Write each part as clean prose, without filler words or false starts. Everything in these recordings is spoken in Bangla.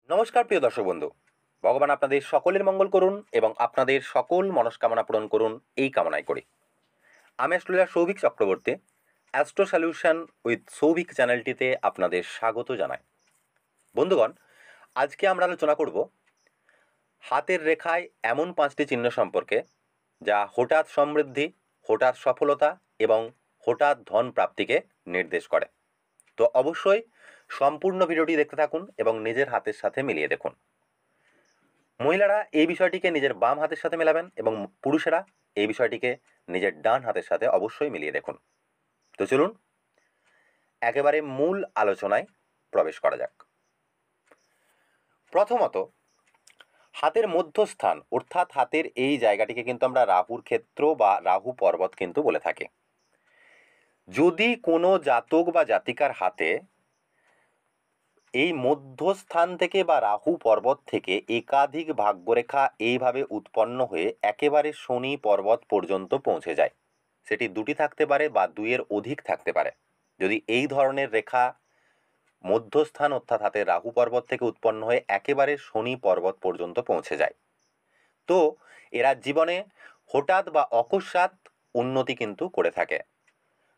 নমস্কার প্রিয় দর্শক বন্ধু। ভগবান আপনাদের সকলের মঙ্গল করুন এবং আপনাদের সকল মনস্কামনা পূরণ করুন, এই কামনাই করি। আমি astrologer Souvik Chakraborty. Astro solution with Souvik চ্যানেলটিতে আপনাদের স্বাগত জানাই। বন্ধুগণ, আজকে আমরা আলোচনা করব হাতের রেখায় এমন 5টি চিহ্ন সম্পর্কে যা হঠাৎ সমৃদ্ধি, হঠাৎ সফলতা এবং হঠাৎ ধন প্রাপ্তিকে নির্দেশ করে। তো অবশ্যই সম্পূর্ণ ভিডিওটি দেখতে থাকুন এবং নিজের হাতের সাথে মিলিয়ে দেখুন। মহিলারা এই বিষয়টিকে নিজের বাম হাতের সাথে মেলাবেন এবং পুরুষেরা এই বিষয়টিকে নিজের ডান হাতের সাথে অবশ্যই মিলিয়ে দেখুন। তো চলুন একেবারে মূল আলোচনায় প্রবেশ করা যাক। প্রথমত, হাতের মধ্যস্থান অর্থাৎ হাতের এই জায়গাটিকে কিন্তু আমরা রাহুর ক্ষেত্র বা রাহু পর্বত কিন্তু বলে থাকি। যদি কোনো জাতক বা জাতিকার হাতে এই মধ্যস্থান থেকে বা রাহু পর্বত থেকে একাধিক ভাগ্যরেখা এইভাবে উৎপন্ন হয়ে একেবারে শনি পর্বত পর্যন্ত পৌঁছে যায়, সেটি দুটি থাকতে পারে বা দুইয়ের অধিক থাকতে পারে। যদি এই ধরনের রেখা মধ্যস্থান অর্থাৎ হাতের রাহু পর্বত থেকে উৎপন্ন হয়ে একেবারে শনি পর্বত পর্যন্ত পৌঁছে যায়, তো এরা জীবনে হঠাৎ বা অকস্মাৎ উন্নতি কিন্তু করে থাকে।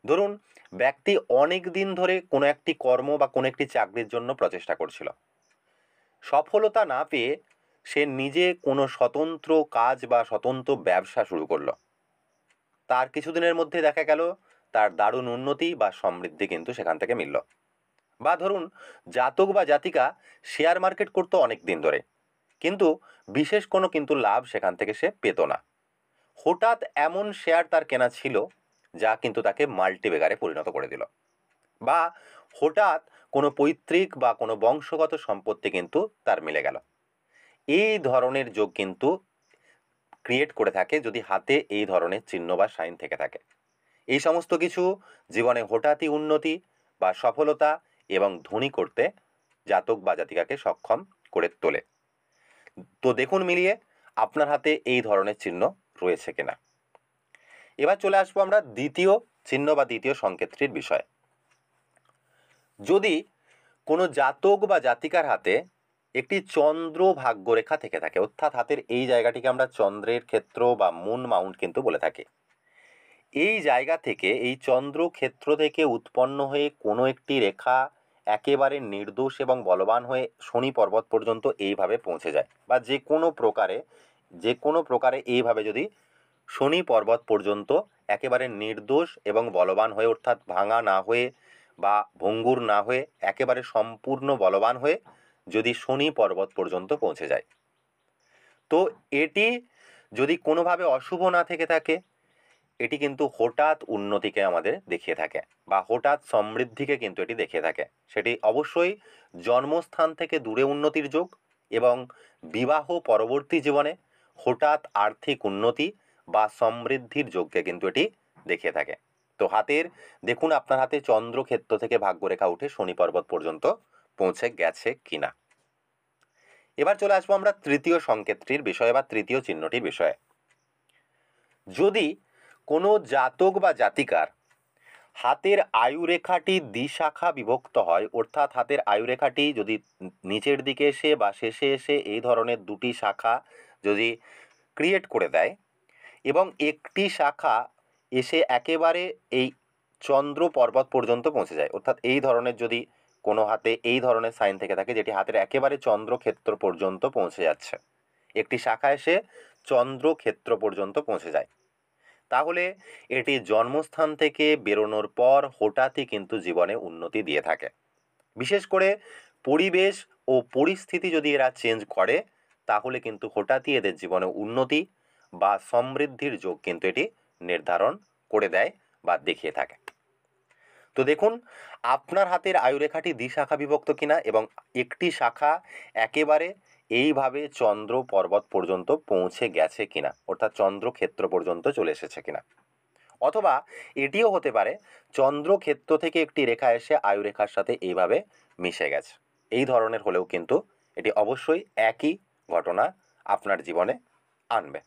ধরুন, ব্যক্তি অনেক দিন ধরে কোনো একটি কর্ম বা কোনো একটি চাকরির জন্য প্রচেষ্টা করছিল, সফলতা না পেয়ে সে নিজে কোনো স্বতন্ত্র কাজ বা স্বতন্ত্র ব্যবসা শুরু করলো। তার কিছুদিনের মধ্যে দেখা গেল তার দারুণ উন্নতি বা সমৃদ্ধি কিন্তু সেখান থেকে মিলল। বা ধরুন, জাতক বা জাতিকা শেয়ার মার্কেট করতো অনেক দিন ধরে, কিন্তু বিশেষ কোনো কিন্তু লাভ সেখান থেকে সে পেত না। হঠাৎ এমন শেয়ার তার কেনা ছিল যা কিন্তু তাকে মাল্টিবেগারে পরিণত করে দিল। বা হঠাৎ কোনো পৈতৃক বা কোনো বংশগত সম্পত্তি কিন্তু তার মিলে গেল। এই ধরনের যোগ কিন্তু ক্রিয়েট করে থাকে যদি হাতে এই ধরনের চিহ্ন বা সাইন থেকে থাকে। এই সমস্ত কিছু জীবনে হঠাৎই উন্নতি বা সফলতা এবং ধনী করতে জাতক বা জাতিকাকে সক্ষম করে তোলে। তো দেখুন মিলিয়ে আপনার হাতে এই ধরনের চিহ্ন রয়েছে কিনা। এবার চলে আসবো আমরা দ্বিতীয় চিহ্ন বা দ্বিতীয় সংকেতটির বিষয়ে। যদি কোনো জাতক বা জাতিকার হাতে একটি চন্দ্র ভাগ্যরেখা থেকে থাকে, অর্থাৎ হাতের এই জায়গাটিকে আমরা চন্দ্রের ক্ষেত্র বা মুন মাউন্ট কিন্তু বলে থাকি, এই জায়গা থেকে এই চন্দ্র ক্ষেত্র থেকে উৎপন্ন হয়ে কোনো একটি রেখা একেবারে নির্দোষ এবং বলবান হয়ে শনি পর্বত পর্যন্ত এইভাবে পৌঁছে যায়, বা যে কোনো প্রকারে এইভাবে যদি শনি পর্বত পর্যন্ত একেবারে নির্দোষ এবং বলবান হয়ে, অর্থাৎ ভাঙা না হয়ে বা ভঙ্গুর না হয়ে একেবারে সম্পূর্ণ বলবান হয়ে যদি শনি পর্বত পর্যন্ত পৌঁছে যায়, তো এটি যদি কোনোভাবে অশুভ না থেকে থাকে, এটি কিন্তু হঠাৎ উন্নতিকে আমাদের দেখিয়ে থাকে বা হঠাৎ সমৃদ্ধিকে কিন্তু এটি দেখিয়ে থাকে। সেটি অবশ্যই জন্মস্থান থেকে দূরে উন্নতির যোগ এবং বিবাহ পরবর্তী জীবনে হঠাৎ আর্থিক উন্নতি বা সমৃদ্ধির যোগকে কিন্তু এটি দেখিয়ে থাকে। তো হাতের দেখুন আপনার হাতে চন্দ্রক্ষেত্র থেকে ভাগ্যরেখা উঠে শনি পর্বত পর্যন্ত পৌঁছে গেছে কিনা। এবার চলে আসবো আমরা তৃতীয় সংকেতটির বিষয়ে বা তৃতীয় চিহ্নটির বিষয়ে। যদি কোনো জাতক বা জাতিকার হাতের আয়ুরেখাটি দ্বিশাখা বিভক্ত হয়, অর্থাৎ হাতের আয়ুরেখাটি যদি নিচের দিকে এসে বা শেষে এসে এই ধরনের দুটি শাখা যদি ক্রিয়েট করে দেয় এবং একটি শাখা এসে একেবারে এই চন্দ্র পর্বত পর্যন্ত পৌঁছে যায়, অর্থাৎ এই ধরনের যদি কোনো হাতে এই ধরনের সাইন থেকে থাকে যেটি হাতের একেবারে চন্দ্রক্ষেত্র পর্যন্ত পৌঁছে যাচ্ছে, একটি শাখা এসে চন্দ্রক্ষেত্র পর্যন্ত পৌঁছে যায়, তাহলে এটি জন্মস্থান থেকে বেরোনোর পর হঠাৎই কিন্তু জীবনে উন্নতি দিয়ে থাকে। বিশেষ করে পরিবেশ ও পরিস্থিতি যদি এরা চেঞ্জ করে, তাহলে কিন্তু হঠাৎই এদের জীবনে উন্নতি বা সমৃদ্ধির যোগ কিন্তু এটি নির্ধারণ করে দেয় বা দেখিয়ে থাকে। তো দেখুন আপনার হাতের আয়ুরেখাটি দ্বিশাখা বিভক্ত কিনা এবং একটি শাখা একেবারে এইভাবে চন্দ্র পর্বত পর্যন্ত পৌঁছে গেছে কিনা, অর্থাৎ চন্দ্রক্ষেত্র পর্যন্ত চলে এসেছে কিনা। অথবা এটিও হতে পারে চন্দ্রক্ষেত্র থেকে একটি রেখা এসে আয়ুরেখার সাথে এইভাবে মিশে গেছে। এই ধরনের হলেও কিন্তু এটি অবশ্যই একই ঘটনা আপনার জীবনে আনবে।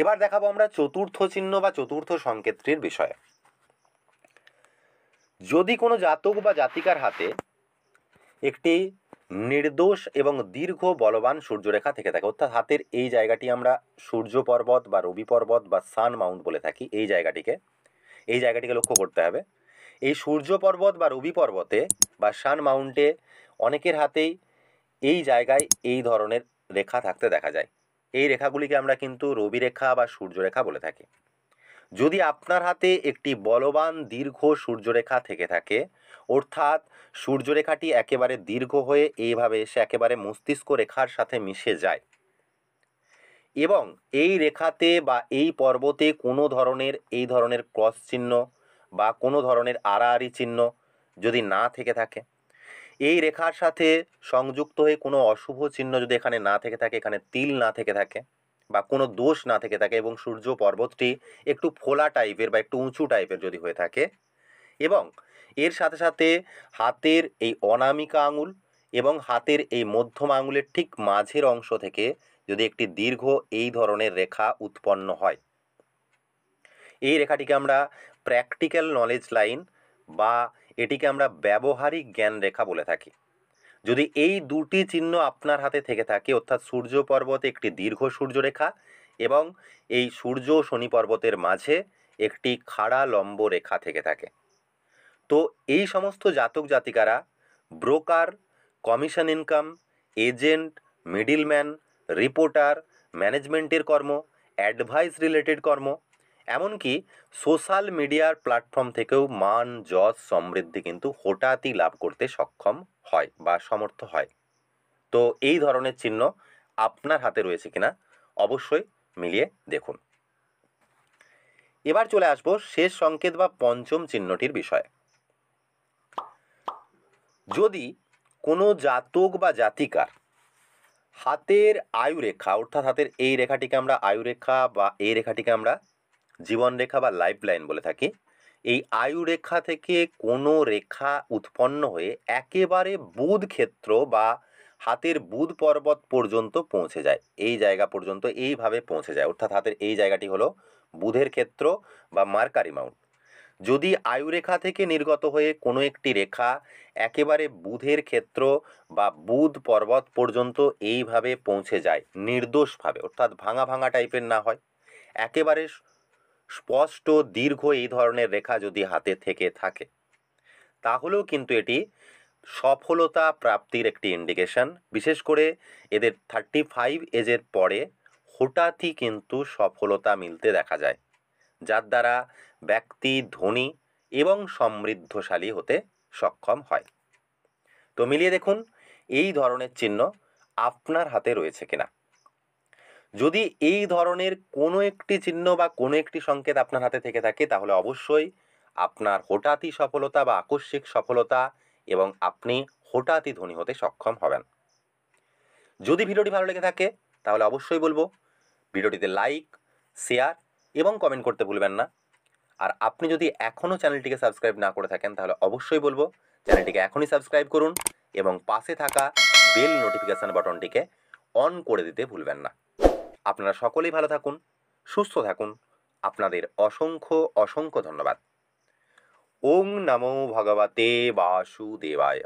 এবার দেখাবো আমরা চতুর্থ চিহ্ন বা চতুর্থ সংকেতটির বিষয়ে। যদি কোনো জাতক বা জাতিকার হাতে একটি নির্দোষ এবং দীর্ঘ বলবান সূর্যরেখা থেকে থাকে, অর্থাৎ হাতের এই জায়গাটি আমরা সূর্য পর্বত বা রবি পর্বত বা সান মাউন্ট বলে থাকি। এই জায়গাটিকে লক্ষ্য করতে হবে। এই সূর্য পর্বত বা রবি পর্বতে বা সান মাউন্টে অনেকের হাতেই এই জায়গায় এই ধরনের রেখা থাকতে দেখা যায়। এই রেখাগুলিকে আমরা কিন্তু রবি রেখা বা সূর্যরেখা বলে থাকি। যদি আপনার হাতে একটি বলবান দীর্ঘ সূর্যরেখা থেকে থাকে, অর্থাৎ সূর্যরেখাটি একেবারে দীর্ঘ হয়ে এইভাবে এসে একেবারে মস্তিষ্ক রেখার সাথে মিশে যায় এবং এই রেখাতে বা এই পর্বতে কোনো ধরনের এই ধরনের ক্রস চিহ্ন বা কোনো ধরনের আড়াআড়ি চিহ্ন যদি না থেকে থাকে, এই রেখার সাথে সংযুক্ত হয়ে কোনো অশুভ চিহ্ন যদি এখানে না থেকে থাকে, এখানে তিল না থেকে থাকে বা কোনো দোষ না থেকে থাকে এবং সূর্য পর্বতটি একটু ফোলা টাইপের বা একটু উঁচু টাইপের যদি হয়ে থাকে এবং এর সাথে সাথে হাতের এই অনামিকা আঙুল এবং হাতের এই মধ্যম আঙুলের ঠিক মাঝের অংশ থেকে যদি একটি দীর্ঘ এই ধরনের রেখা উৎপন্ন হয়, এই রেখাটিকে আমরা প্র্যাকটিক্যাল নলেজ লাইন বা এটিকে আমরা ব্যবহারিক জ্ঞান রেখা বলে থাকি। যদি এই দুটি চিহ্ন আপনার হাতে থেকে থাকে, অর্থাৎ সূর্য পর্বতে একটি দীর্ঘ সূর্যরেখা এবং এই সূর্য শনি পর্বতের মাঝে একটি খাড়া লম্ব রেখা থেকে থাকে, তো এই সমস্ত জাতক জাতিকারা broker, commission income, agent, middleman, reporter, ম্যানেজমেন্টের কর্ম, অ্যাডভাইস রিলেটেড কর্ম, এমনকি সোশ্যাল মিডিয়ার প্ল্যাটফর্ম থেকেও মান, যশ, সমৃদ্ধি কিন্তু হঠাৎই লাভ করতে সক্ষম হয় বা সমর্থ হয়। তো এই ধরনের চিহ্ন আপনার হাতে রয়েছে কিনা অবশ্যই মিলিয়ে দেখুন। এবার চলে আসবো শেষ সংকেত বা পঞ্চম চিহ্নটির বিষয়ে। যদি কোনো জাতক বা জাতিকার হাতের আয়ুরেখা, অর্থাৎ হাতের এই রেখাটিকে আমরা আয়ুরেখা বা এই রেখাটিকে আমরা জীবনরেখা বা লাইফ লাইন বলে থাকি, এই আয়ুরেখা থেকে কোনো রেখা উৎপন্ন হয়ে একেবারে বুধ ক্ষেত্র বা হাতের বুধ পর্বত পর্যন্ত পৌঁছে যায়, এই জায়গা পর্যন্ত এইভাবে পৌঁছে যায়, অর্থাৎ হাতের এই জায়গাটি হলো বুধের ক্ষেত্র বা মার্কারি মাউন্ট। যদি আয়ুরেখা থেকে নির্গত হয়ে কোনো একটি রেখা একেবারে বুধের ক্ষেত্র বা বুধ পর্বত পর্যন্ত এইভাবে পৌঁছে যায় নির্দোষভাবে, অর্থাৎ ভাঙা ভাঙা টাইপের না হয়, একেবারে স্পষ্ট দীর্ঘ এই ধরনের রেখা যদি হাতে থেকে থাকে, তাহলেও কিন্তু এটি সফলতা প্রাপ্তির একটি ইন্ডিকেশন। বিশেষ করে এদের 35 এজের পরে হঠাৎই কিন্তু সফলতা মিলতে দেখা যায়, যার দ্বারা ব্যক্তি ধনী এবং সমৃদ্ধশালী হতে সক্ষম হয়। তো মিলিয়ে দেখুন এই ধরনের চিহ্ন আপনার হাতে রয়েছে কিনা। যদি এই ধরনের কোনো একটি চিহ্ন বা কোনো একটি সংকেত আপনার হাতে থেকে থাকে, তাহলে অবশ্যই আপনার হঠাৎই সফলতা বা আকস্মিক সফলতা এবং আপনি হঠাৎই ধনী হতে সক্ষম হবেন। যদি ভিডিওটি ভালো লেগে থাকে তাহলে অবশ্যই বলবো ভিডিওটিতে লাইক, শেয়ার এবং কমেন্ট করতে ভুলবেন না। আর আপনি যদি এখনও চ্যানেলটিকে সাবস্ক্রাইব না করে থাকেন তাহলে অবশ্যই বলবো চ্যানেলটিকে এখনই সাবস্ক্রাইব করুন এবং পাশে থাকা বেল নোটিফিকেশন বাটনটিকে অন করে দিতে ভুলবেন না। আপনারা সকলেই ভালো থাকুন, সুস্থ থাকুন। আপনাদের অসংখ্য অসংখ্য ধন্যবাদ। ওং নমো ভগবতে বাসুদেবায়।